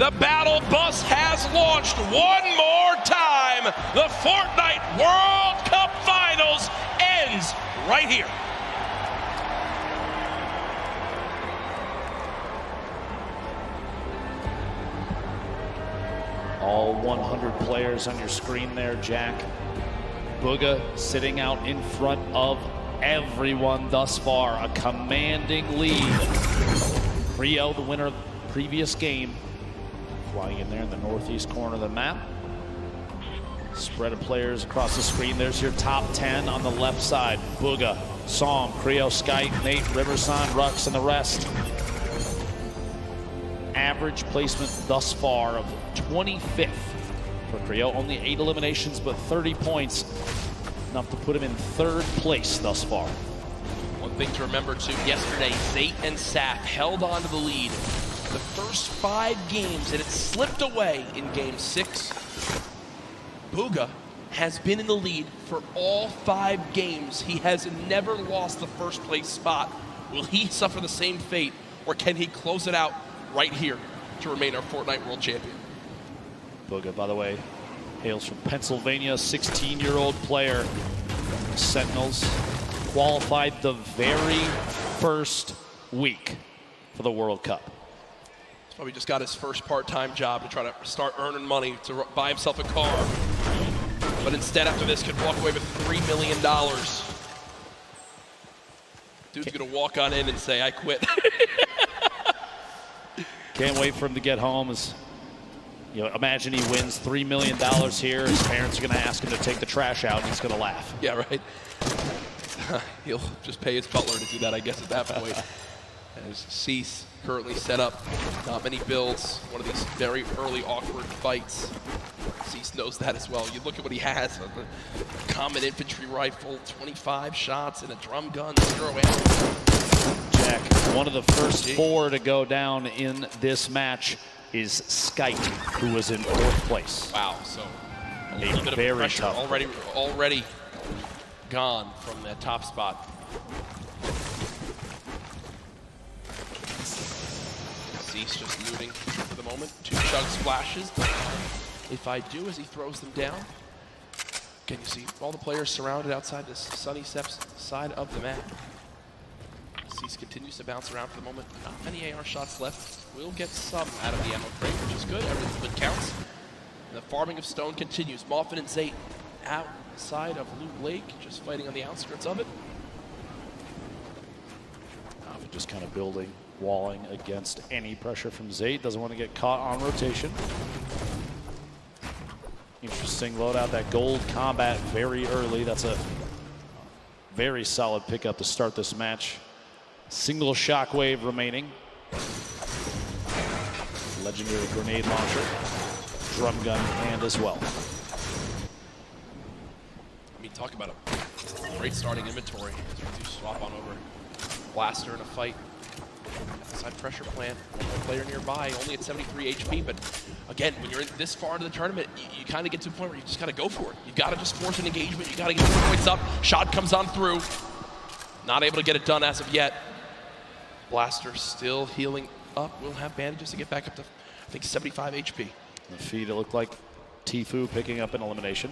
The battle bus has launched one more time. The Fortnite World Cup Finals ends right here. All 100 players on your screen there, Jack. Bugha sitting out in front of everyone thus far. A commanding lead. Rio, the winner of the previous game, flying in there in the northeast corner of the map. Spread of players across the screen. There's your top 10 on the left side. Bugha, Psalm, Creo, Skype, Nate, Riverson, Rux, and the rest. Average placement thus far of 25th for Creo. Only 8 eliminations, but 30 points. Enough to put him in 3rd place thus far. One thing to remember too, yesterday, Zate and Sap held on to the lead the first 5 games, and it slipped away in game 6. Bugha has been in the lead for all 5 games. He has never lost the first place spot. Will he suffer the same fate, or can he close it out right here to remain our Fortnite World Champion? Bugha, by the way, hails from Pennsylvania, 16-year-old player. Sentinels qualified the very first week for the World Cup. He's probably just got his first part-time job to try to start earning money to buy himself a car. But instead, after this, could walk away with $3 million. Dude's gonna walk on in and say, I quit. Can't wait for him to get home. Imagine he wins $3 million here. His parents are going to ask him to take the trash out, and he's going to laugh. Yeah, right. He'll just pay his butler to do that, I guess, at that point. As Cease currently set up, not many builds. One of these very early awkward fights. Cease knows that as well. You look at what he has: a common infantry rifle, 25 shots, and a drum gun, 0 ammo. Jack, one of the first 4 to go down in this match is Skype, who was in 4th place. Wow, so a little bit of pressure tough. already gone from that top spot. Cease just looting for the moment. 2 chug splashes. If I do, as he throws them down, can you see all the players surrounded outside this Sunny Steps side of the map? Cease continues to bounce around for the moment. Not many AR shots left. Will get some out of the ammo crate, which is good. Everything good counts. And the farming of stone continues. Moffin and Zate outside of Loot Lake, just fighting on the outskirts of it. Moffin just kind of building, walling against any pressure from Zate. Doesn't want to get caught on rotation. Interesting loadout. That gold combat very early. That's a very solid pickup to start this match. Single shockwave remaining. Legendary grenade launcher. Drum gun in hand as well. I mean, talk about a great starting inventory. You swap on over. Blaster in a fight. Outside pressure plant. One more player nearby, only at 73 HP. But again, when you're in this far into the tournament, you kind of get to a point where you just got to go for it. You got to just force an engagement. You got to get the points up. Shot comes on through. Not able to get it done as of yet. Blaster still healing up. Will have bandages to get back up to, I think, 75 HP. The feed, it looked like Tfue picking up an elimination.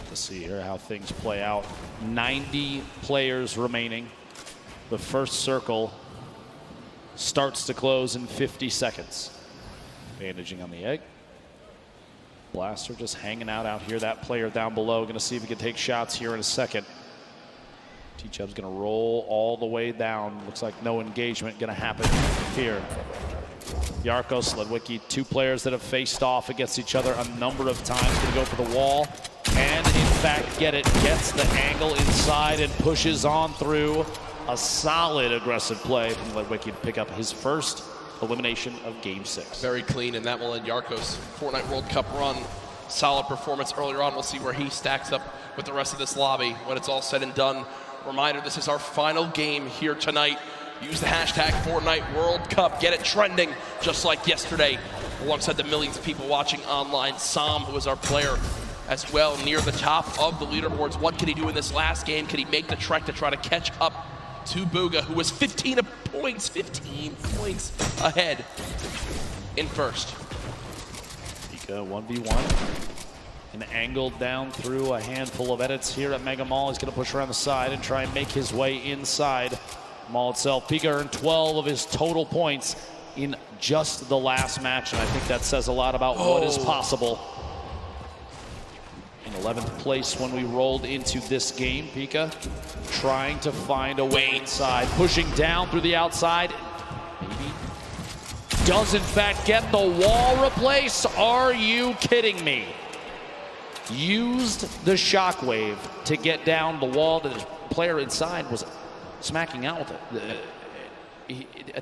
Let's see here how things play out. 90 players remaining. The first circle starts to close in 50 seconds. Bandaging on the egg. Blaster just hanging out here. That player down below, going to see if he can take shots here in a second. T-Chub's going to roll all the way down. Looks like no engagement going to happen here. Yarkos, Ledwicki, 2 players that have faced off against each other a number of times. Going to go for the wall and, in fact, get it. Gets the angle inside and pushes on through. A solid aggressive play from Ledwicki to pick up his first elimination of Game 6. Very clean, and that will end Yarkos' Fortnite World Cup run. Solid performance earlier on. We'll see where he stacks up with the rest of this lobby when it's all said and done. Reminder, this is our final game here tonight. Use the hashtag Fortnite World Cup. Get it trending, just like yesterday, alongside the millions of people watching online. Sam, who is our player as well, near the top of the leaderboards. What can he do in this last game? Can he make the trek to try to catch up to Bugha, who was 15 points ahead in first. Bugha 1v1. And angled down through a handful of edits here at Mega Mall. He's going to push around the side and try and make his way inside Mall itself. Bugha earned 12 of his total points in just the last match, and I think that says a lot about what is possible. In 11th place when we rolled into this game, Bugha trying to find a way inside, pushing down through the outside. Maybe does in fact get the wall replace. Are you kidding me? Used the shockwave to get down the wall that his player inside was smacking out with it.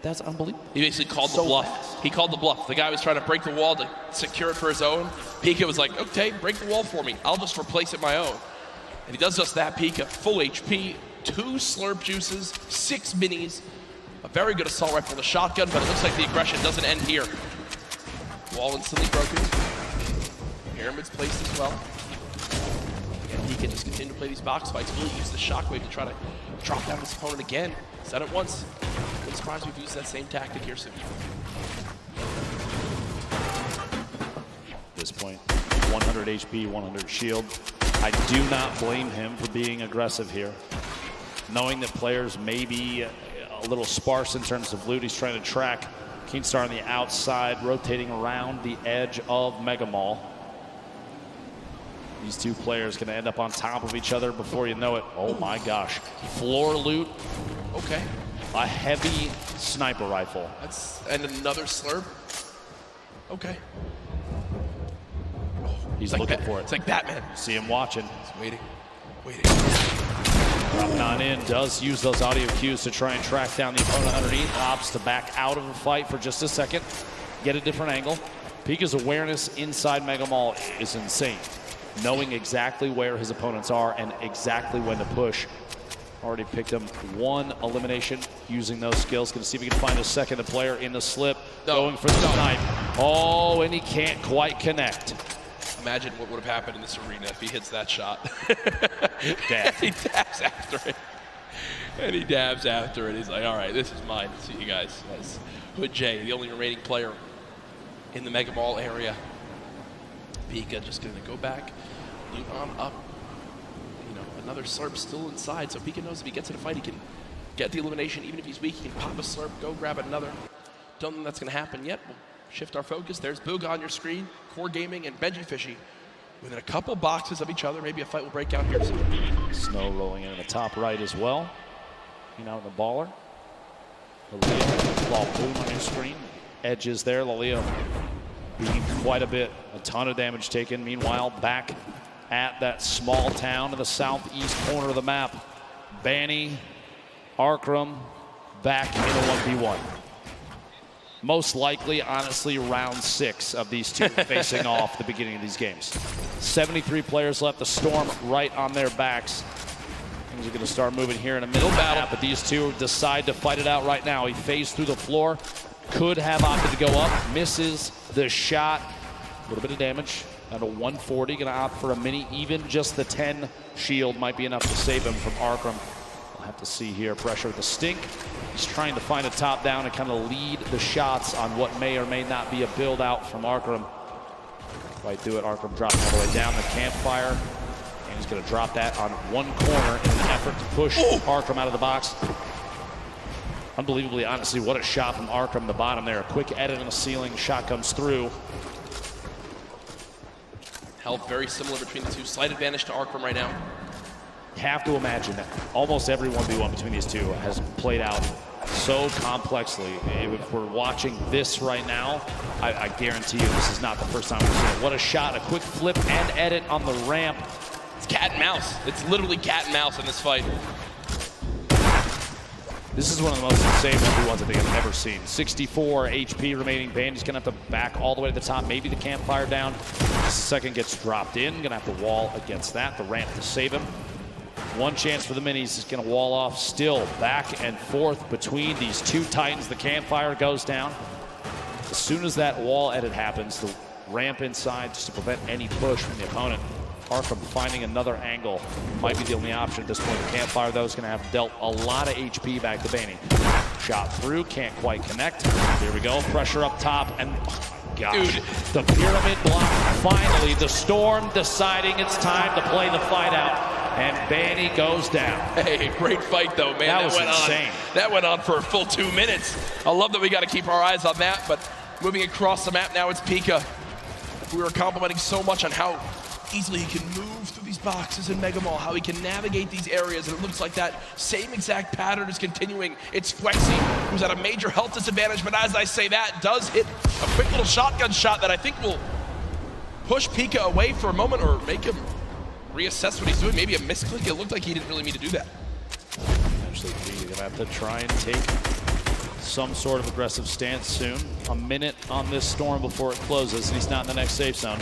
That's unbelievable. He basically called the bluff. Fast. He called the bluff. The guy was trying to break the wall to secure it for his own. Bugha was like, okay, break the wall for me. I'll just replace it my own. And he does just that. Bugha, full HP, 2 slurp juices, 6 minis, a very good assault rifle, the shotgun, but it looks like the aggression doesn't end here. Wall instantly broken. Pyramid's placed as well. And he can just continue to play these box fights. Really use the shockwave to try to drop down his opponent again. He's done it once. Wouldn't surprise me if we use that same tactic here soon. At this point, 100 HP, 100 shield. I do not blame him for being aggressive here. Knowing that players may be a little sparse in terms of loot, he's trying to track Keemstar on the outside, rotating around the edge of Mega Mall. These two players going to end up on top of each other before you know it. Oh my gosh. Floor loot. Okay. A heavy sniper rifle. And another slurp. Okay. He's looking for it. It's like Batman. See him watching. He's waiting. Dropping on in, does use those audio cues to try and track down the opponent underneath. Opts to back out of the fight for just a second. Get a different angle. Bugha's awareness inside Mega Mall is insane. Knowing exactly where his opponents are and exactly when to push. Already picked him 1 elimination using those skills. Gonna see if he can find a second player in the slip. Going for the snipe. Oh, and he can't quite connect. Imagine what would have happened in this arena if he hits that shot. Death. He dabs after it. And he dabs after it. He's like, all right, this is mine. See you guys. That's Hood J, the only remaining player in the Mega Mall area. Bugha just going to go back, loot on up. You know, another slurp still inside, so Bugha knows if he gets in a fight, he can get the elimination. Even if he's weak, he can pop a slurp, go grab another. Don't think that's going to happen yet. We'll shift our focus. There's Bugha on your screen, Core Gaming and Benji Fishy. Within a couple boxes of each other, maybe a fight will break out here soon. Snow rolling in the top right as well. You know, the baller. Laleo, ball boom on your screen. Edges there, Laleo. Being quite a bit, a ton of damage taken. Meanwhile, back at that small town in the southeast corner of the map, Banny, Arkram, back in a 1v1. Most likely, honestly, round 6 of these two facing off the beginning of these games. 73 players left, the Storm right on their backs. Things are going to start moving here in a middle battle, but these two decide to fight it out right now. He phased through the floor. Could have opted to go up, misses the shot. A little bit of damage, down to 140, gonna opt for a mini. Even just the 10 shield might be enough to save him from Arkram. We'll have to see here, pressure with the stink. He's trying to find a top down and kind of lead the shots on what may or may not be a build out from Arkram. Right through it, Arkram dropping all the way down the campfire. And he's gonna drop that on one corner in an effort to push Arkram out of the box. Unbelievably, honestly, what a shot from Arkram, the bottom there. A quick edit on the ceiling, shot comes through. Health very similar between the two. Slight advantage to Arkram right now. Have to imagine that almost every 1v1 between these two has played out so complexly. If we're watching this right now, I guarantee you this is not the first time we've seen it. What a shot, a quick flip and edit on the ramp. It's cat and mouse. It's literally cat and mouse in this fight. This is one of the most insane 1v1s I think I've ever seen. 64 HP remaining. Bandy's gonna have to back all the way to the top. Maybe the campfire down. Just a second gets dropped in. Gonna have to wall against that. The ramp to save him. One chance for the minis. Is gonna wall off. Still back and forth between these two titans. The campfire goes down. As soon as that wall edit happens, the ramp inside just to prevent any push from the opponent. apart from finding another angle. Might be the only option at this point. The campfire, though, is going to have dealt a lot of HP back to Baney. Shot through, can't quite connect. Here we go, pressure up top, and oh my gosh, dude, the pyramid block. Finally, the Storm deciding it's time to play the fight out. And Baney goes down. Hey, great fight though, man. That was insane. That went on for a full 2 minutes. I love that we got to keep our eyes on that, but moving across the map now, it's Pika. We were complimenting so much on how easily he can move through these boxes in Mega Mall, how he can navigate these areas, and it looks like that same exact pattern is continuing. It's Flexi, who's at a major health disadvantage, but as I say that, does hit a quick little shotgun shot that I think will push Pika away for a moment or make him reassess what he's doing. Maybe a misclick. It looked like he didn't really mean to do that. Eventually, Pika gonna have to try and take some sort of aggressive stance soon. A minute on this Storm before it closes, and he's not in the next safe zone.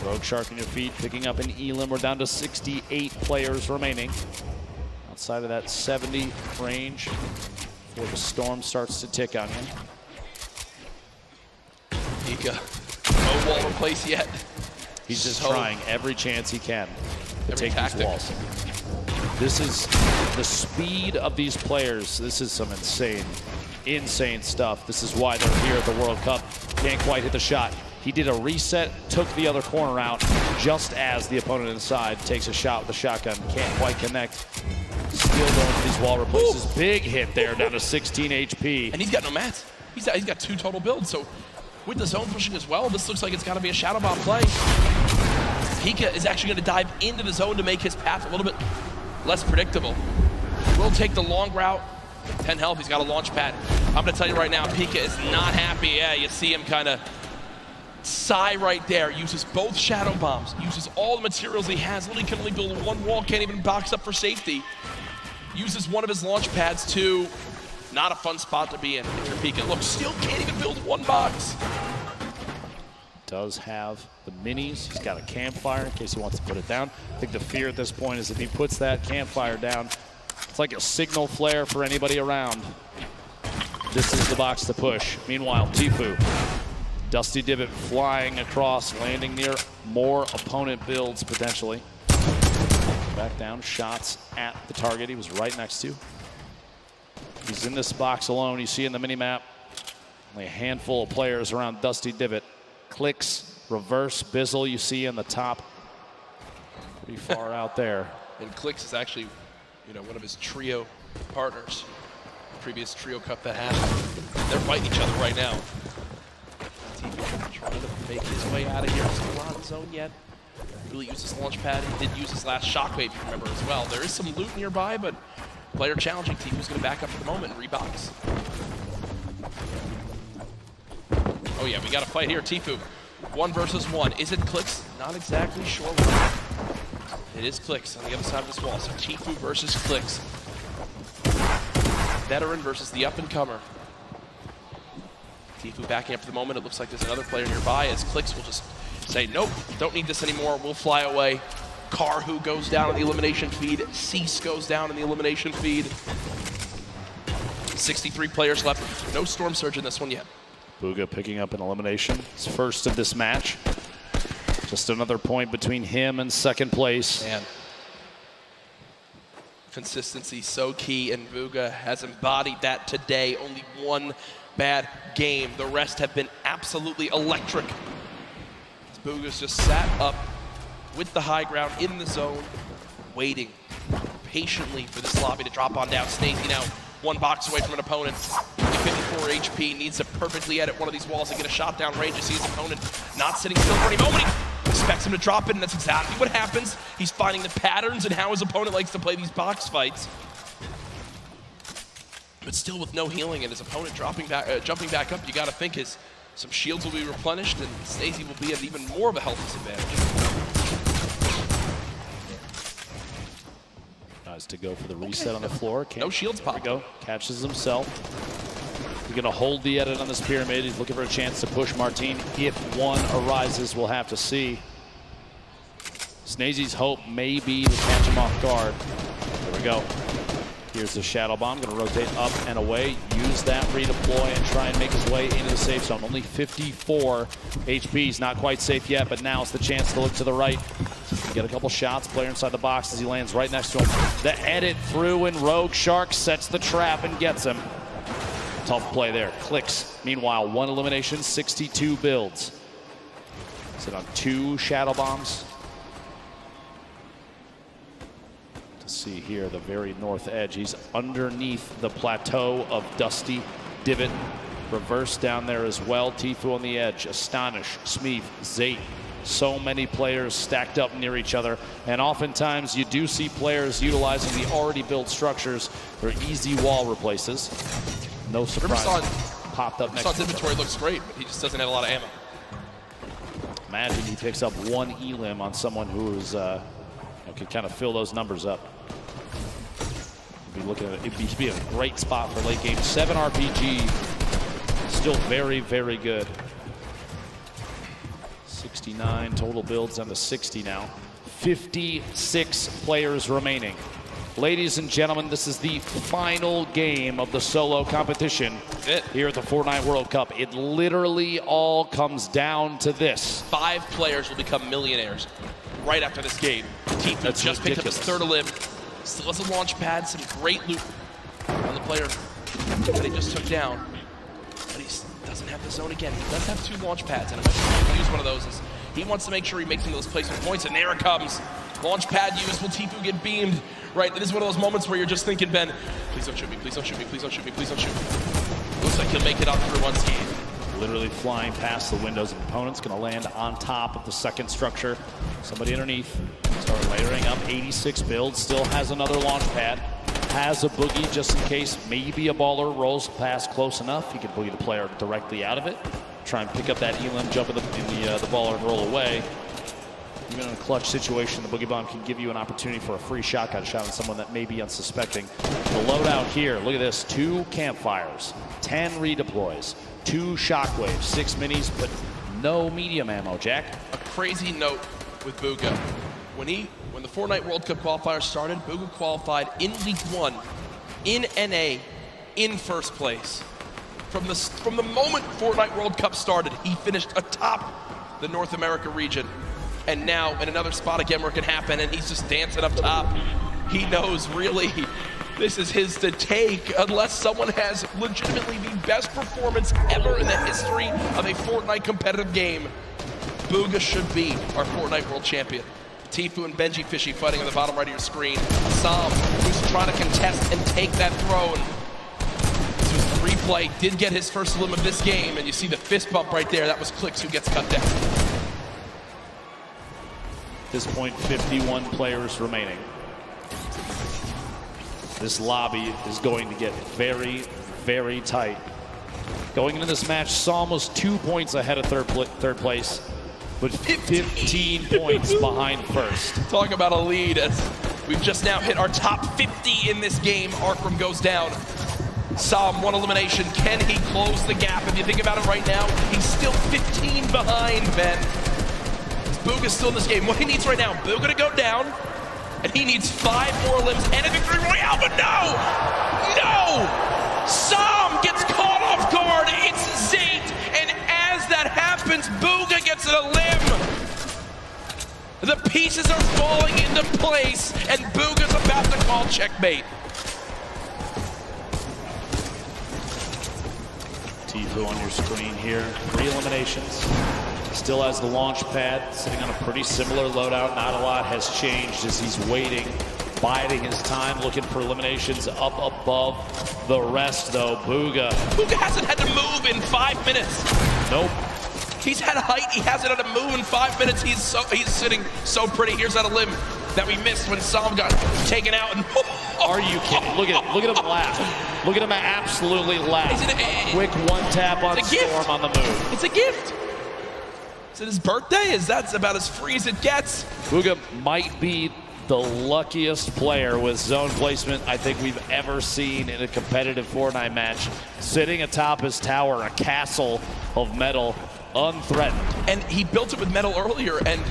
Rogue Shark on your feet, picking up an Elim. We're down to 68 players remaining. Outside of that 70 range before the Storm starts to tick on him. Pika, no wall in place yet. He's just trying every chance he can to take these walls. This is the speed of these players. This is some insane stuff. This is why they're here at the World Cup. Can't quite hit the shot. He did a reset, took the other corner out just as the opponent inside takes a shot with the shotgun. Can't quite connect. Still going for these wall replaces. Ooh. Big hit there, down to 16 HP. And he's got no mats. He's got 2 total builds. So with the zone pushing as well, this looks like it's got to be a Shadow Bomb play. Pika is actually going to dive into the zone to make his path a little bit less predictable. Will take the long route. 10 health, he's got a launch pad. I'm going to tell you right now, Pika is not happy. Yeah, you see him kind of sigh right there. Uses both Shadow Bombs, uses all the materials he has. Literally can only build 1 wall, can't even box up for safety. Uses one of his launch pads too. Not a fun spot to be in if you're Pika. Look, still can't even build 1 box. Does have the minis. He's got a campfire in case he wants to put it down. I think the fear at this point is if he puts that campfire down, it's like a signal flare for anybody around. This is the box to push. Meanwhile, Tfue, Dusty Divot flying across, landing near more opponent builds potentially. Back down, shots at the target he was right next to. He's in this box alone. You see in the mini-map, only a handful of players around Dusty Divot. Clicks, reverse, Bizzle you see in the top. Pretty far out there. And Clicks is actually, one of his trio partners. Previous trio cup that happened. They're fighting each other right now. Tfue trying to make his way out of here. Still not in zone yet. Really used his launch pad. He did use his last shockwave, if you remember, as well. There is some loot nearby, but player challenging. Tfue's going to back up for the moment and rebox. Oh yeah, we got a fight here. Tfue, 1 versus 1. Is it Clicks? Not exactly sure. It is Clicks on the other side of this wall. So Tfue versus Clicks. Veteran versus the up-and-comer. Tfue backing up for the moment. It looks like there's another player nearby as Clicks will just say, nope, don't need this anymore. We'll fly away. Karhu goes down in the elimination feed. Cease goes down in the elimination feed. 63 players left. No Storm Surge in this one yet. Bugha picking up an elimination. His first of this match. Just another point between him and second place. Man. Consistency so key, and Bugha has embodied that today. Only 1 bad game. The rest have been absolutely electric. Bugha's just sat up with the high ground in the zone, waiting patiently for this lobby to drop on down. Snazy now 1 box away from an opponent. 54 HP, needs to perfectly edit one of these walls and get a shot down range. You see his opponent not sitting still for any moment. He expects him to drop it, and that's exactly what happens. He's finding the patterns and how his opponent likes to play these box fights. But still with no healing and his opponent jumping back up, you got to think some shields will be replenished and Snazy will be at even more of a health disadvantage. Tries to go for the reset on the floor. No shields pop. There we go. Catches himself. He's going to hold the edit on this pyramid. He's looking for a chance to push Martine. If one arises, we'll have to see. Snazy's hope may be to catch him off guard. There we go. Here's the Shadow Bomb. Going to rotate up and away. Use that redeploy and try and make his way into the safe zone. Only 54 HP. He's not quite safe yet, but now it's the chance to look to the right. Get a couple shots, player inside the box as he lands right next to him. The edit through, and Rogue Shark sets the trap and gets him. Tough play there. Clicks. Meanwhile, 1 elimination, 62 builds. Sit on 2 shadow bombs. To see here, the very north edge. He's underneath the plateau of Dusty Divot. Reverse down there as well. Tfue on the edge. Astonish, Smeef, Zate. So many players stacked up near each other, and oftentimes you do see players utilizing the already built structures for easy wall replaces. No surprise. Popped up next to him. Inventory looks great, but he just doesn't have a lot of ammo. Imagine he picks up 1 elim on someone who is could kind of fill those numbers up. It'd be a great spot for late game. 7 RPG, still very, very good. 69 total builds down to 60 now. 56 players remaining. Ladies and gentlemen, this is the final game of the solo competition here at the Fortnite World Cup. It literally all comes down to this. 5 players will become millionaires right after this game. Tfue just picked up his 3rd elim. Still has a launch pad, some great loot on the player that he just took down. But he doesn't have the zone again. He does have 2 launch pads, and I'm not sure he can use one of those. As he wants to make sure he makes some of those placement points, and there it comes. Launch pad used. Will Tfue get beamed? Right, this is one of those moments where you're just thinking, Ben, please don't shoot me, please don't shoot me, please don't shoot me, please don't shoot me. Looks like he'll make it up through unscathed. Literally flying past the windows of opponents, gonna land on top of the 2nd structure. Somebody underneath, start layering up. 86 builds, still has another launch pad. Has a boogie just in case maybe a baller rolls past close enough. He can boogie the player directly out of it. Try and pick up that elim, jump in the baller and roll away. Even in a clutch situation, the Boogie Bomb can give you an opportunity for a free shotgun shot on someone that may be unsuspecting. The loadout here, look at this. 2 campfires, 10 redeploys, 2 shockwaves, 6 minis, but no medium ammo, Jack. A crazy note with Bugha. When the Fortnite World Cup qualifier started, Bugha qualified in League 1, in NA, in 1st place. From the moment Fortnite World Cup started, he finished atop the North America region. And now in another spot again where it can happen, and he's just dancing up top. He knows really this is his to take unless someone has legitimately the best performance ever in the history of a Fortnite competitive game. Bugha should be our Fortnite World Champion. Tfue and Benji Fishy fighting on the bottom right of your screen. Sam, who's trying to contest and take that throne. This was the replay, did get his 1st elim of this game, and you see the fist bump right there. That was Clicks who gets cut down. At this point, 51 players remaining. This lobby is going to get very, very tight. Going into this match, Psalm was 2 points ahead of third place, but 15 points behind 1st. Talk about a lead as we've just now hit our top 50 in this game. Arkram goes down. Psalm 1 elimination. Can he close the gap? If you think about it right now, he's still 15 behind, Ben. Bugha's still in this game. What he needs right now, Bugha to go down, and he needs 5 more limbs and a victory royale, but no! No! Psalm gets caught off guard. It's Zate, and as that happens, Bugha gets a limb. The pieces are falling into place, and Bugha's about to call checkmate. Tfue on your screen here. 3 eliminations. Still has the launch pad, sitting on a pretty similar loadout. Not a lot has changed as he's waiting, biding his time, looking for eliminations up above the rest, though. Bugha hasn't had to move in 5 minutes. Nope. He's had height, he hasn't had to move in 5 minutes. He's sitting so pretty. Here's that elim that we missed when Psalm got taken out. And are you kidding? Look at him laugh. Look at him absolutely laugh. Quick 1 tap on Storm on the move. It's a gift. Is it his birthday? That's about as free as it gets. Bugha might be the luckiest player with zone placement I think we've ever seen in a competitive Fortnite match. Sitting atop his tower, a castle of metal, unthreatened. And he built it with metal earlier, and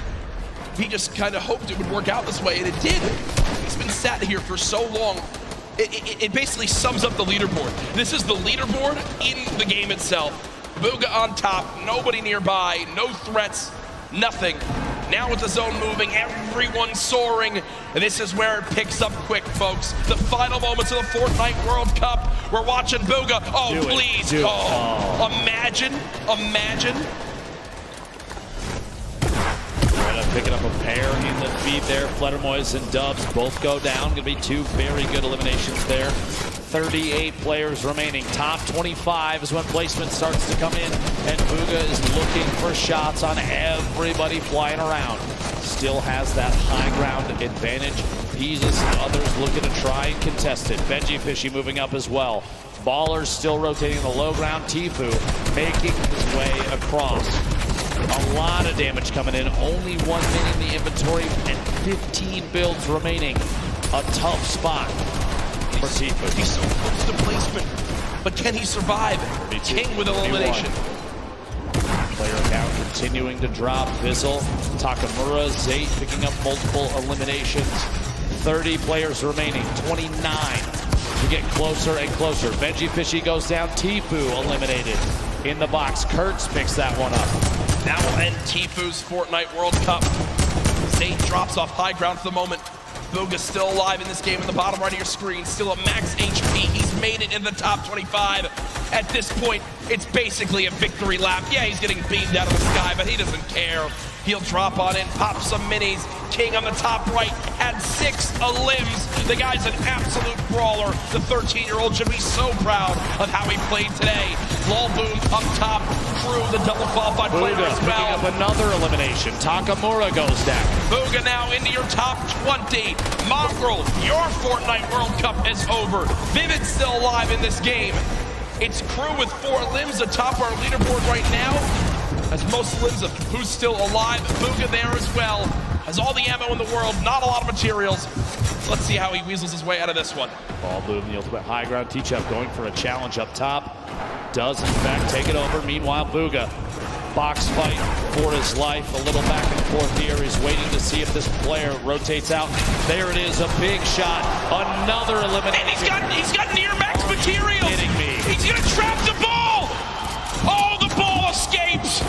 he just kind of hoped it would work out this way, and it did. He's been sat here for so long. It basically sums up the leaderboard. This is the leaderboard in the game itself. Bugha on top, nobody nearby, no threats, nothing. Now with the zone moving, everyone soaring. And this is where it picks up quick, folks. The final moments of the Fortnite World Cup. We're watching Bugha. Oh, please. Imagine. Picking up a pair in the feed there. Fledermoys and Dubs both go down. Gonna be two very good eliminations there. 38 players remaining. Top 25 is when placement starts to come in, and Bugha is looking for shots on everybody flying around. Still has that high ground advantage. Jesus and others looking to try and contest it. Benji Fishy moving up as well. Ballers still rotating the low ground. Tifu making his way across. A lot of damage coming in. Only 1 minute in the inventory and 15 builds remaining. A tough spot for Tifu. He's so close to placement, but can he survive? King with elimination. Player count continuing to drop. Bizzle, Takamura, Zayt picking up multiple eliminations. 30 players remaining. 29 to get closer and closer. Benji Fishy goes down. Tifu eliminated in the box. Kurtz picks that one up. That will end Tifu's Fortnite World Cup. Zayt drops off high ground for the moment. Bugha's still alive in this game in the bottom right of your screen. Still at max HP. He's made it in the top 25. At this point, it's basically a victory lap. Yeah, he's getting beamed out of the sky, but he doesn't care. He'll drop on in, pop some minis. King on the top right had 6 limbs. The guy's an absolute brawler. The 13-year-old should be so proud of how he played today. Lol Boom up top. Crew, the double qualified player as well. Picking up another elimination. Takamura goes down. Bugha now into your top 20. Mongrel, your Fortnite World Cup is over. Vivid's still alive in this game. It's Crew with 4 limbs atop our leaderboard right now. Has most limbs of who's still alive. Bugha there as well. Has all the ammo in the world, not a lot of materials. Let's see how he weasels his way out of this one. Ball Boom, the ultimate high ground. T-Chup going for a challenge up top. Does in fact take it over. Meanwhile, Bugha, box fight for his life. A little back and forth here. He's waiting to see if this player rotates out. There it is, a big shot. Another elimination. And he's got near max materials. Kidding me. He's gonna trap the ball. Oh, the ball escapes.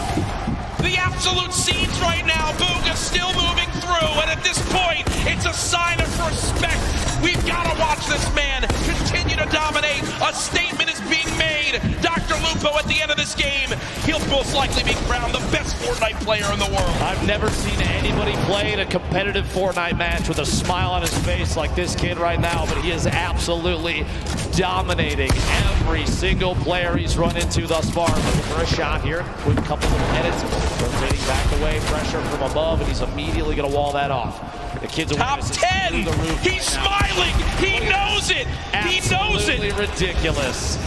The absolute scenes right now. Bugha's still moving through, and at this point, it's a sign of respect. We've got to watch this man continue to dominate. A statement is being made. Dr. Lupo at the end of this game, he'll most likely be crowned the best Fortnite player in the world. I've never seen anybody play in a competitive Fortnite match with a smile on his face like this kid right now, but he is absolutely dominating every single player he's run into thus far. Looking for a shot here. Quick couple of edits. Rotating back away, pressure from above, and he's immediately going to wall that off. The kid's top 10. He's smiling. He knows it. He knows it. Absolutely ridiculous.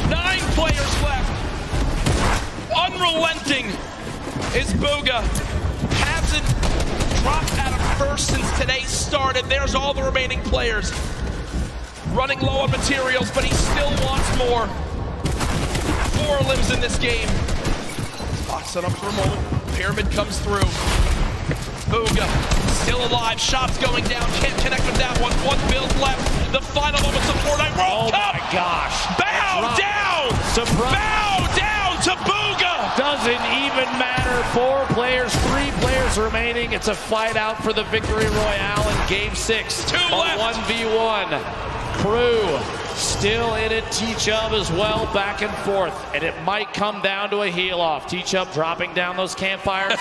9 players left. Unrelenting is Bugha. Hasn't dropped out of first since today started. There's all the remaining players. Running low on materials, but he still wants more. 4 limbs in this game. Box it up for a moment. Pyramid comes through. Bugha still alive. Shots going down. Can't connect with that one. 1 build left. The final moments of Fortnite World Cup. Oh my gosh. Bow down. Surprise. Bow down to Bugha. Doesn't even matter. 4 players, 3 players remaining. It's a fight out for the victory royale in game 6. 2 left. 1v1. Crew still in it. T-Chubb as well, back and forth. And it might come down to a heel off. T-Chubb dropping down those campfires.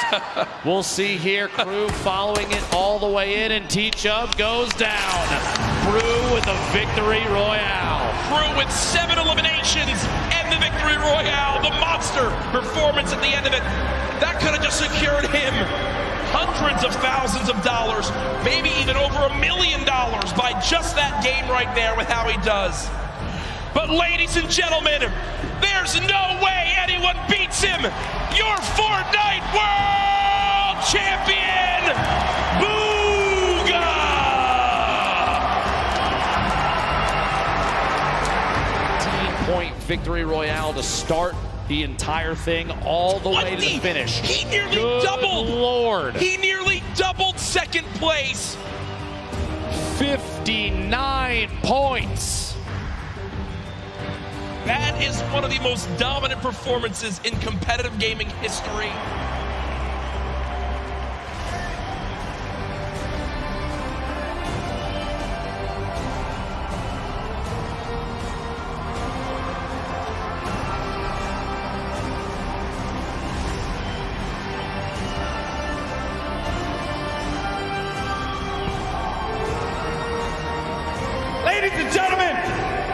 We'll see here. Crew following it all the way in, and T-Chubb goes down. Crew with the victory royale. Crew with 7 eliminations and the victory royale. The monster performance at the end of it. That could have just secured him hundreds of thousands of dollars, maybe even over $1 million by just that game right there with how he does. But ladies and gentlemen, there's no way anyone beats him. Your Fortnite World Champion, Bugha! 18-point victory royale to start the entire thing all the way to the finish. He nearly Good doubled. Lord. He nearly doubled second place. 59 points. That is one of the most dominant performances in competitive gaming history.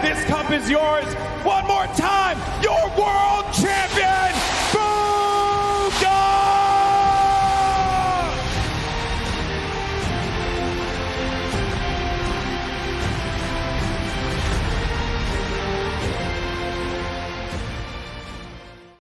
This cup is yours. One more time.